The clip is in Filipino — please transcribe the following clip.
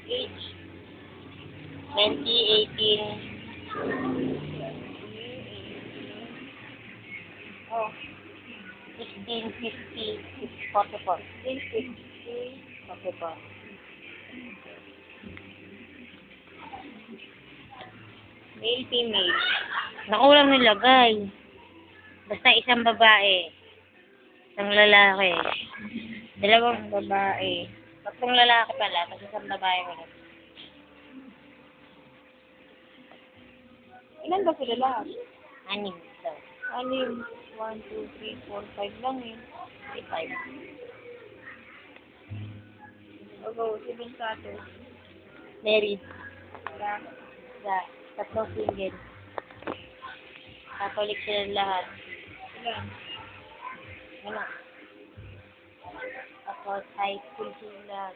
Age 2018. Oh, 1650, 44. 1650, 44. Male, female. Nakulang nilagay. Basta isang babae. Isang lalaki. Dalawang babae. Tatlong lalaki pala, tapos isang babae ulit. Ilan ba sila lahat? 6 daw. 6. 1, 2, 3, 4, 5 lang eh. 5. Ogo, sibling status. Married. Wala. Tatlong single. Catholic sila lahat. Ilan? Ano? Tapos high school sila lahat.